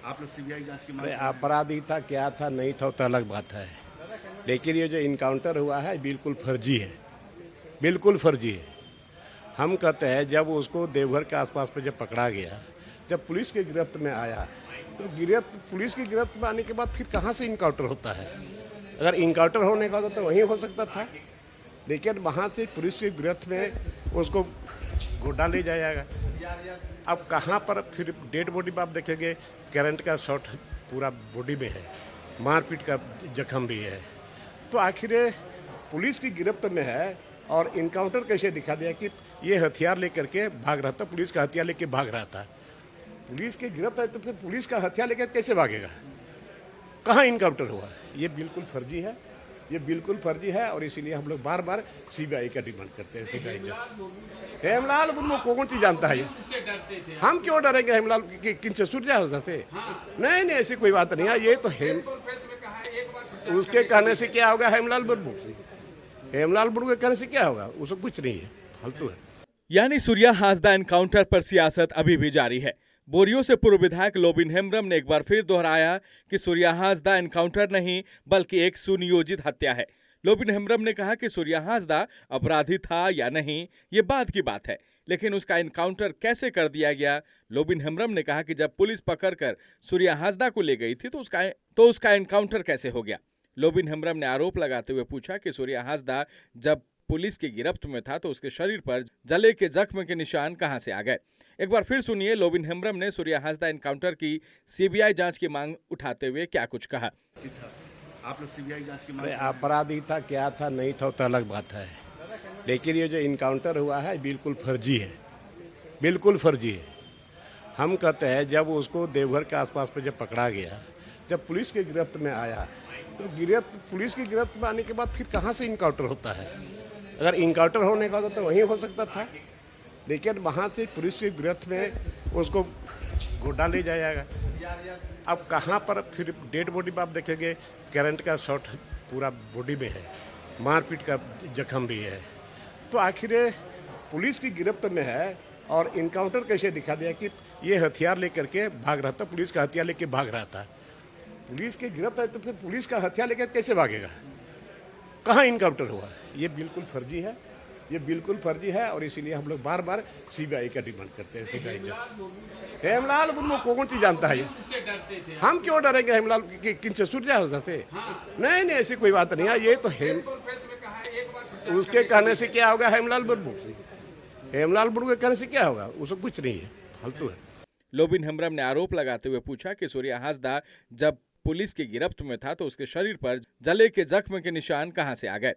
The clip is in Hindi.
आप लोग सीबीआई जांच की मांग अरे कर रहे हैं। अपराधी था क्या था नहीं था वो तो अलग बात है, लेकिन ये जो इनकाउंटर हुआ है बिल्कुल फर्जी है, बिल्कुल फर्जी है। हम कहते हैं जब उसको देवघर के आसपास में जब पकड़ा गया, जब पुलिस की गिरफ्त में आया, तो पुलिस की गिरफ्त में आने के बाद फिर कहाँ से इनकाउंटर होता है? अगर इनकाउंटर होने का होता तो वहीं हो सकता था, लेकिन वहाँ से पुलिस की गिरफ्त में उसको गोड्डा ले जाएगा। अब कहाँ पर फिर डेड बॉडी में आप देखेंगे, करंट का शॉट पूरा बॉडी में है, मारपीट का जख्म भी है। तो आखिर ये पुलिस की गिरफ्त में है और इनकाउंटर कैसे दिखा दिया कि ये हथियार लेकर के भाग रहा था, पुलिस का हथियार लेके भाग रहा था। पुलिस की गिरफ्त है तो फिर पुलिस का हथियार लेकर कैसे भागेगा? कहाँ इनकाउंटर हुआ? ये बिल्कुल फर्जी है, ये बिल्कुल फर्जी है और इसीलिए हम लोग बार बार सीबीआई का डिमांड करते हैं। सीबीआई हेमलाल मुर्मू कौन सी जानता है? हम क्यों डरेंगे? हेमलाल किन से सूर्या हो सकते? नहीं नहीं, ऐसी कोई बात नहीं है। ये तो उसके कहने से क्या होगा? हेमलाल मुर्मू के कहने से क्या होगा? उसको कुछ नहीं है, फालतू है। यानी सूर्या हासदा एनकाउंटर पर सियासत अभी भी जारी है। बोरियो से पूर्व विधायक लोबिन हेम्ब्रम ने एक बार फिर दोहराया कि सूर्या हासदा एनकाउंटर नहीं बल्कि एक सुनियोजित हत्या है। लोबिन हेम्ब्रम ने कहा कि सूर्या हासदा अपराधी था या नहीं ये बाद की बात है, लेकिन उसका एनकाउंटर कैसे कर दिया गया। लोबिन हेम्ब्रम ने कहा कि जब पुलिस पकड़कर सूर्या हासदा को ले गई थी तो उसका एनकाउंटर कैसे हो गया। लोबिन हेम्ब्रम ने आरोप लगाते हुए पूछा कि सूर्या हासदा जब पुलिस की गिरफ्त में था तो उसके शरीर पर जले के जख्म के निशान कहां से आ गए। एक बार फिर सुनिए लोबिन हेम्ब्रम ने सूर्या हासदा एनकाउंटर की सीबीआई जांच की मांग उठाते हुए क्या कुछ कहा। आप लोग सीबीआई जांच की मांग अरे कर रहे हैं। अपराधी था क्या था नहीं था वो तो अलग बात है, लेकिन ये जो इनकाउंटर हुआ है बिल्कुल फर्जी है, बिल्कुल फर्जी है। हम कहते हैं जब उसको देवघर के आसपास में जब पकड़ा गया, जब पुलिस की गिरफ्त में आया, तो पुलिस की गिरफ्त में आने के बाद फिर कहाँ से इनकाउंटर होता है? अगर इनकाउंटर होने का होता तो वहीं हो सकता था, लेकिन वहाँ से पुलिस की गिरफ्त में उसको गोड्डा ले जाएगा। अब कहाँ पर फिर डेड बॉडी में आप देखेंगे, करंट का शॉट पूरा बॉडी में है, मारपीट का जख्म भी है। तो आखिर ये पुलिस की गिरफ्त में है और इनकाउंटर कैसे दिखा दिया कि ये हथियार लेकर के भाग रहा था, पुलिस का हथियार लेके भाग रहा था। पुलिस की गिरफ्त है तो फिर पुलिस का हथियार लेकर कैसे भागेगा? कहाँ इनकाउंटर हुआ? ये बिल्कुल फर्जी है, ये बिल्कुल फर्जी है और इसीलिए हम लोग बार बार सीबीआई का डिमांड करते हैं। सीबीआई हेमलाल मुर्मू कौन सी जानता है? हम क्यों डरेंगे? हेमलाल किन से सूर्या हो सकते? नहीं नहीं, ऐसी कोई बात नहीं है। ये तो उसके कहने से क्या होगा? हेमलाल मुर्मू के कहने से क्या होगा? उसको कुछ नहीं है, फालतू है। लोबिन हेम्ब्रम ने आरोप लगाते हुए पूछा कि सूर्या हासदा जब पुलिस की गिरफ्त में था तो उसके शरीर पर जले के जख्म के निशान कहां से आ गए।